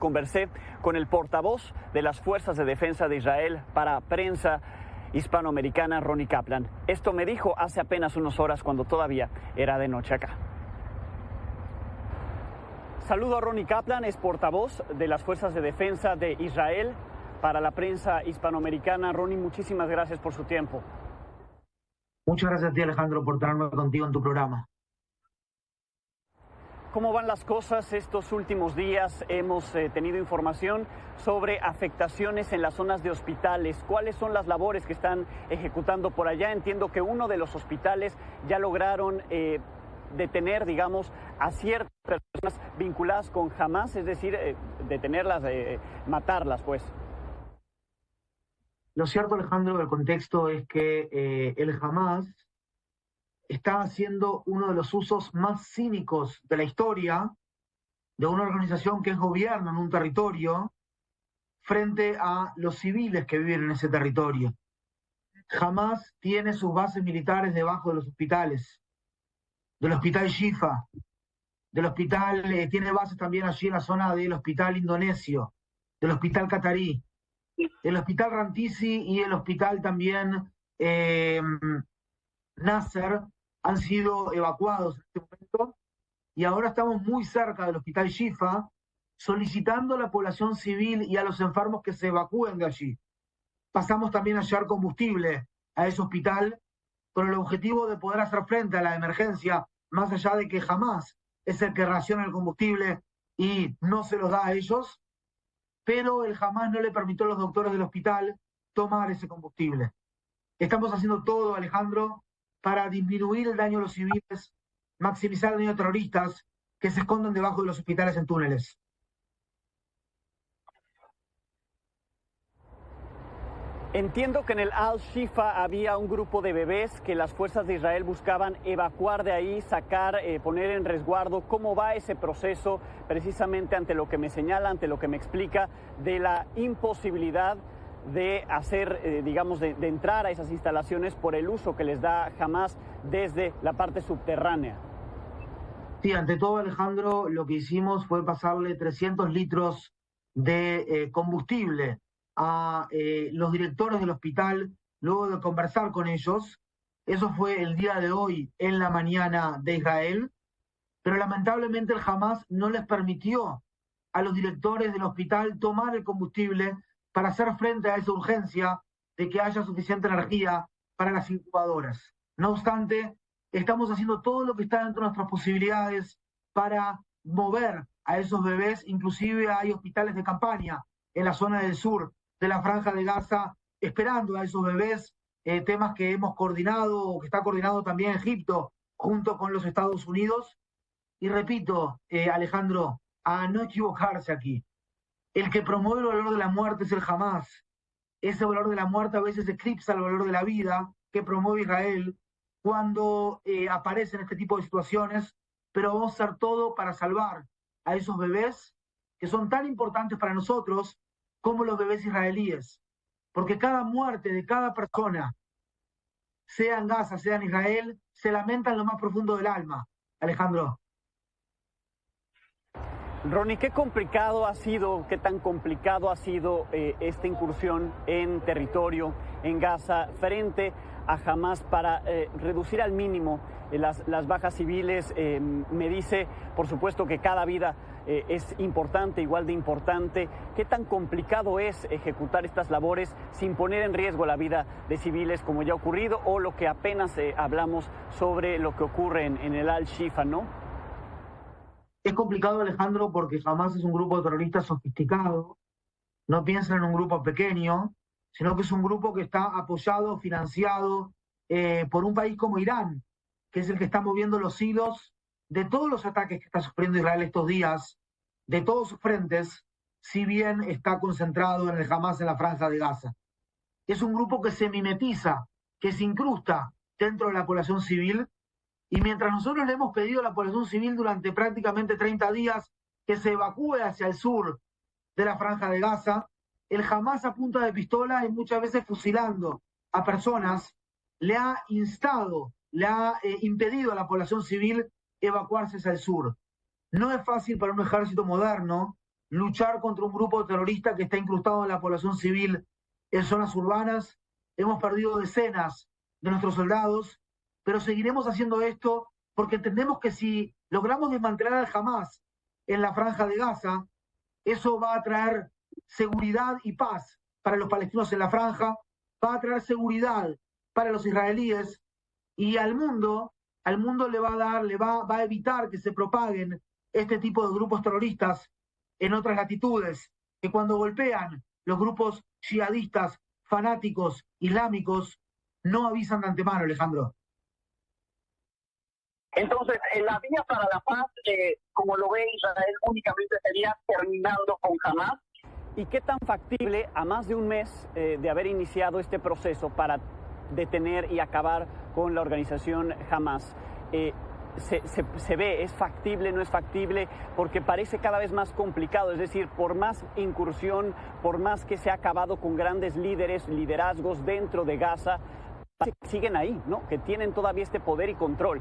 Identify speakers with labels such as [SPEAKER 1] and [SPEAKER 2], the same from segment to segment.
[SPEAKER 1] Conversé con el portavoz de las Fuerzas de Defensa de Israel para prensa hispanoamericana, Ronnie Kaplan. Esto me dijo hace apenas unas horas cuando todavía era de noche acá. Saludo a Ronnie Kaplan, es portavoz de las Fuerzas de Defensa de Israel para la prensa hispanoamericana. Ronnie, muchísimas gracias por su tiempo.
[SPEAKER 2] Muchas gracias a ti, Alejandro, por tenerme contigo en tu programa.
[SPEAKER 1] ¿Cómo van las cosas estos últimos días? Hemos tenido información sobre afectaciones en las zonas de hospitales. ¿Cuáles son las labores que están ejecutando por allá? Entiendo que uno de los hospitales ya lograron detener, digamos, a ciertas personas vinculadas con Hamas, es decir, detenerlas, matarlas, pues.
[SPEAKER 2] Lo cierto, Alejandro, del contexto es que el Hamas está haciendo uno de los usos más cínicos de la historia de una organización que es gobierno en un territorio frente a los civiles que viven en ese territorio. Hamas tiene sus bases militares debajo de los hospitales, del hospital Shifa, del hospital, tiene bases también allí en la zona del hospital indonesio, del hospital catarí, el hospital Rantisi y el hospital también Nasser han sido evacuados en este momento y ahora estamos muy cerca del hospital Shifa solicitando a la población civil y a los enfermos que se evacúen de allí. Pasamos también a llevar combustible a ese hospital con el objetivo de poder hacer frente a la emergencia, más allá de que Hamas es el que raciona el combustible y no se los da a ellos, pero el Hamas no le permitió a los doctores del hospital tomar ese combustible. Estamos haciendo todo, Alejandro, para disminuir el daño a los civiles, maximizar el daño a terroristas que se esconden debajo de los hospitales en túneles.
[SPEAKER 1] Entiendo que en el Al-Shifa había un grupo de bebés que las fuerzas de Israel buscaban evacuar de ahí, sacar, poner en resguardo. ¿Cómo va ese proceso precisamente ante lo que me señala, ante lo que me explica de la imposibilidad de hacer, digamos, de entrar a esas instalaciones por el uso que les da Hamas desde la parte subterránea?
[SPEAKER 2] Sí, ante todo, Alejandro, lo que hicimos fue pasarle 300 litros de combustible a los directores del hospital, luego de conversar con ellos. Eso fue el día de hoy en la mañana de Israel, pero lamentablemente el Hamas no les permitió a los directores del hospital tomar el combustible para hacer frente a esa urgencia de que haya suficiente energía para las incubadoras. No obstante, estamos haciendo todo lo que está dentro de nuestras posibilidades para mover a esos bebés. Inclusive hay hospitales de campaña en la zona del sur de la Franja de Gaza esperando a esos bebés, temas que hemos coordinado o que está coordinado también Egipto junto con los Estados Unidos. Y repito, Alejandro, a no equivocarse aquí. El que promueve el valor de la muerte es el Hamas. Ese valor de la muerte a veces eclipsa el valor de la vida que promueve Israel cuando aparecen este tipo de situaciones, pero vamos a hacer todo para salvar a esos bebés que son tan importantes para nosotros como los bebés israelíes. Porque cada muerte de cada persona, sea en Gaza, sea en Israel, se lamenta en lo más profundo del alma, Alejandro.
[SPEAKER 1] Ronnie, ¿qué complicado ha sido, qué tan complicado ha sido esta incursión en territorio en Gaza frente a Hamas para reducir al mínimo las bajas civiles? Me dice, por supuesto, que cada vida es importante, igual de importante. ¿Qué tan complicado es ejecutar estas labores sin poner en riesgo la vida de civiles, como ya ha ocurrido, o lo que apenas hablamos sobre lo que ocurre en el Al-Shifa, ¿no?
[SPEAKER 2] Es complicado, Alejandro, porque Hamas es un grupo de terroristas sofisticado. No piensan en un grupo pequeño, sino que es un grupo que está apoyado, financiado por un país como Irán, que es el que está moviendo los hilos de todos los ataques que está sufriendo Israel estos días, de todos sus frentes, si bien está concentrado en el Hamas en la Franja de Gaza. Es un grupo que se mimetiza, que se incrusta dentro de la población civil. Y mientras nosotros le hemos pedido a la población civil durante prácticamente 30 días que se evacúe hacia el sur de la Franja de Gaza, el Hamas a punta de pistola y muchas veces fusilando a personas, le ha instado, le ha impedido a la población civil evacuarse hacia el sur. No es fácil para un ejército moderno luchar contra un grupo terrorista que está incrustado en la población civil en zonas urbanas. Hemos perdido decenas de nuestros soldados, pero seguiremos haciendo esto porque entendemos que si logramos desmantelar al Hamas en la Franja de Gaza, eso va a traer seguridad y paz para los palestinos en la franja, va a traer seguridad para los israelíes, y al mundo va a evitar que se propaguen este tipo de grupos terroristas en otras latitudes, que cuando golpean los grupos yihadistas, fanáticos, islámicos, no avisan de antemano, Alejandro.
[SPEAKER 3] Entonces, la vía para la paz, como lo ve Israel, únicamente sería terminando con Hamas.
[SPEAKER 1] ¿Y qué tan factible, a más de un mes de haber iniciado este proceso para detener y acabar con la organización Hamas, se ve, es factible, no es factible? Porque parece cada vez más complicado, es decir, por más incursión, por más que se ha acabado con grandes liderazgos dentro de Gaza, siguen ahí, ¿no? Que tienen todavía este poder y control.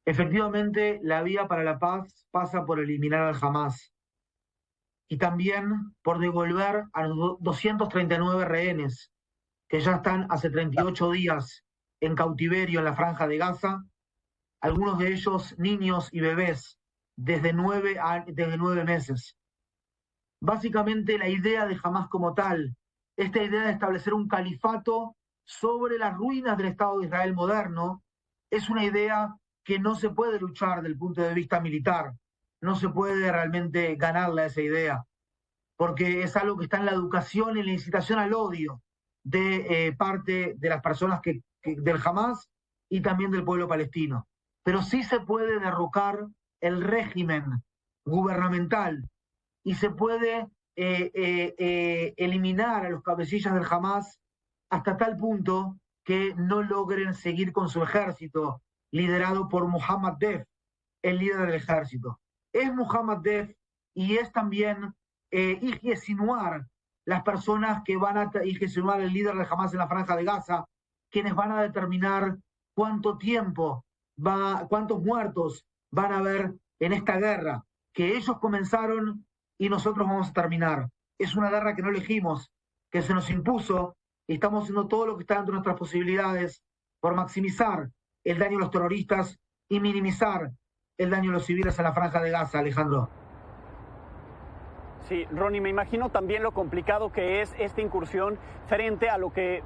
[SPEAKER 2] Efectivamente, la vía para la paz pasa por eliminar al Hamas y también por devolver a los 239 rehenes que ya están hace 38 días en cautiverio en la Franja de Gaza, algunos de ellos niños y bebés desde 9 meses. Básicamente la idea de Hamas como tal, esta idea de establecer un califato sobre las ruinas del Estado de Israel moderno, es una idea que no se puede luchar desde el punto de vista militar, no se puede realmente ganarle a esa idea, porque es algo que está en la educación y en la incitación al odio de parte de las personas del Hamas y también del pueblo palestino. Pero sí se puede derrocar el régimen gubernamental y se puede eliminar a los cabecillas del Hamas hasta tal punto que no logren seguir con su ejército, liderado por Mohammad Deif, el líder del ejército. Es Mohammad Deif y es también Yahya Sinwar, las personas que van a Yahya Sinwar, el líder del Hamas en la Franja de Gaza, quienes van a determinar cuántos muertos van a haber en esta guerra, que ellos comenzaron y nosotros vamos a terminar. Es una guerra que no elegimos, que se nos impuso, y estamos haciendo todo lo que está dentro de nuestras posibilidades por maximizar el daño a los terroristas y minimizar el daño a los civiles en la Franja de Gaza, Alejandro.
[SPEAKER 1] Sí, Ronnie, me imagino también lo complicado que es esta incursión frente a lo que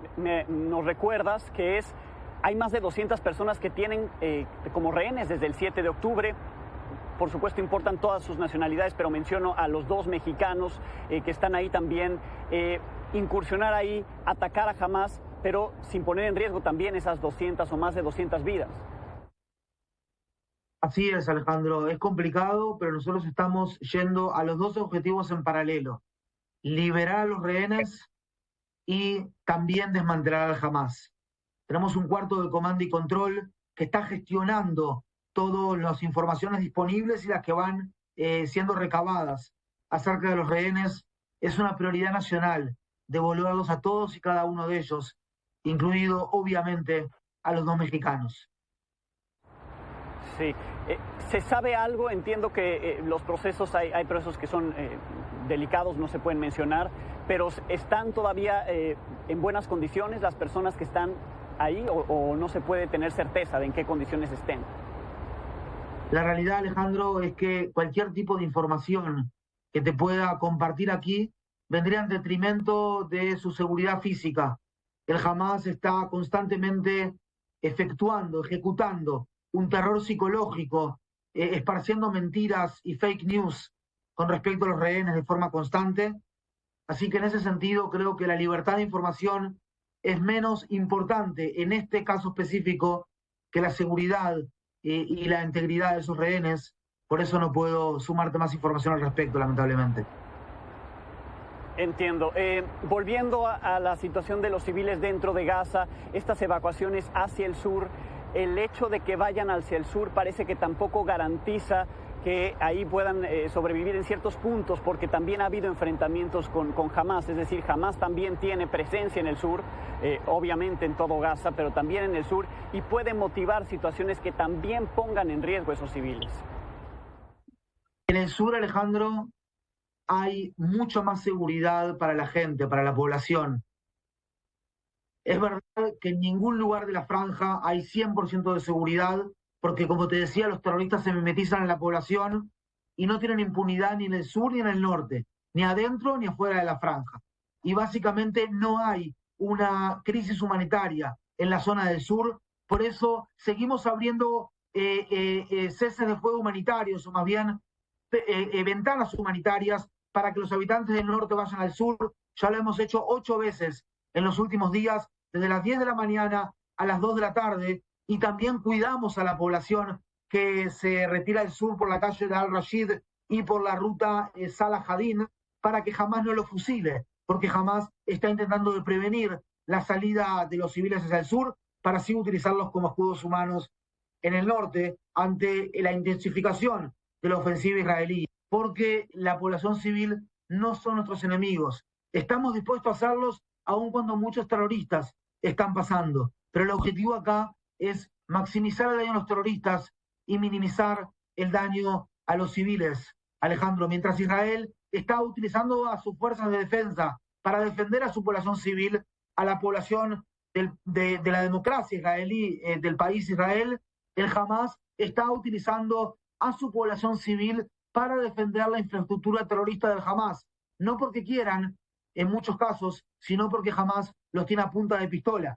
[SPEAKER 1] nos recuerdas, que es, hay más de 200 personas que tienen como rehenes desde el 7 de octubre. Por supuesto, importan todas sus nacionalidades, pero menciono a los 2 mexicanos que están ahí también. Incursionar ahí, atacar a Hamas, pero sin poner en riesgo también esas 200 o más de 200 vidas.
[SPEAKER 2] Así es, Alejandro, es complicado, pero nosotros estamos yendo a los 2 objetivos en paralelo: liberar a los rehenes y también desmantelar al Hamas. Tenemos un cuarto de comando y control que está gestionando todas las informaciones disponibles y las que van siendo recabadas acerca de los rehenes. Es una prioridad nacional devolverlos a todos y cada uno de ellos, incluido obviamente a los 2 mexicanos.
[SPEAKER 1] Sí, ¿se sabe algo? Entiendo que los procesos, hay procesos que son delicados, no se pueden mencionar, pero ¿están todavía en buenas condiciones las personas que están ahí o no se puede tener certeza de en qué condiciones estén?
[SPEAKER 2] La realidad, Alejandro, es que cualquier tipo de información que te pueda compartir aquí vendría en detrimento de su seguridad física. El Hamas está constantemente ejecutando un terror psicológico, esparciendo mentiras y fake news con respecto a los rehenes de forma constante. Así que en ese sentido creo que la libertad de información es menos importante en este caso específico que la seguridad y la integridad de esos rehenes. Por eso no puedo sumarte más información al respecto, lamentablemente.
[SPEAKER 1] Entiendo. Volviendo a la situación de los civiles dentro de Gaza, estas evacuaciones hacia el sur, el hecho de que vayan hacia el sur parece que tampoco garantiza que ahí puedan sobrevivir en ciertos puntos, porque también ha habido enfrentamientos con Hamas, es decir, Hamas también tiene presencia en el sur, obviamente en todo Gaza, pero también en el sur, y puede motivar situaciones que también pongan en riesgo a esos civiles.
[SPEAKER 2] En el sur, Alejandro, hay mucho más seguridad para la gente, para la población. Es verdad que en ningún lugar de la franja hay 100% de seguridad, porque como te decía, los terroristas se mimetizan en la población y no tienen impunidad ni en el sur ni en el norte, ni adentro ni afuera de la franja. Y básicamente no hay una crisis humanitaria en la zona del sur, por eso seguimos abriendo ceses de fuego humanitarios, o más bien ventanas humanitarias para que los habitantes del norte vayan al sur. Ya lo hemos hecho 8 veces en los últimos días, desde las 10 de la mañana a las 2 de la tarde, y también cuidamos a la población que se retira al sur por la calle de Al-Rashid y por la ruta Salah Hadin, para que Hamás no lo fusile, porque Hamás está intentando de prevenir la salida de los civiles hacia el sur para así utilizarlos como escudos humanos en el norte ante la intensificación de la ofensiva israelí, porque la población civil no son nuestros enemigos. Estamos dispuestos a hacerlos aun cuando muchos terroristas están pasando, pero el objetivo acá es maximizar el daño a los terroristas y minimizar el daño a los civiles. Alejandro, mientras Israel está utilizando a sus fuerzas de defensa para defender a su población civil, a la población de la democracia israelí, del país Israel, el Hamás está utilizando a su población civil para defender la infraestructura terrorista del Hamás, no porque quieran, en muchos casos, sino porque Hamás los tiene a punta de pistola.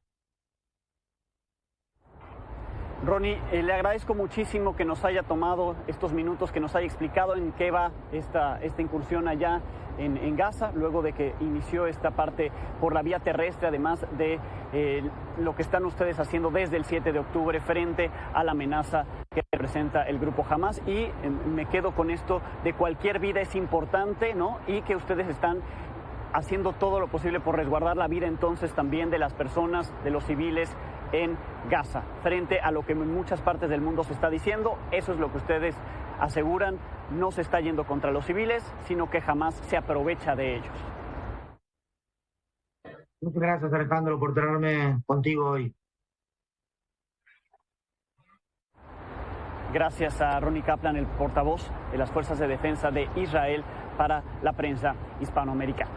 [SPEAKER 1] Ronnie, le agradezco muchísimo que nos haya tomado estos minutos, que nos haya explicado en qué va esta incursión allá en Gaza, luego de que inició esta parte por la vía terrestre, además de lo que están ustedes haciendo desde el 7 de octubre frente a la amenaza que representa el grupo Hamás. Y me quedo con esto de cualquier vida es importante, ¿no? Y que ustedes están haciendo todo lo posible por resguardar la vida entonces también de las personas, de los civiles en Gaza, frente a lo que en muchas partes del mundo se está diciendo. Eso es lo que ustedes aseguran, no se está yendo contra los civiles, sino que jamás se aprovecha de ellos.
[SPEAKER 2] Muchas gracias, Alejandro, por tenerme contigo hoy.
[SPEAKER 1] Gracias a Ronnie Kaplan, el portavoz de las Fuerzas de Defensa de Israel para la prensa hispanoamericana.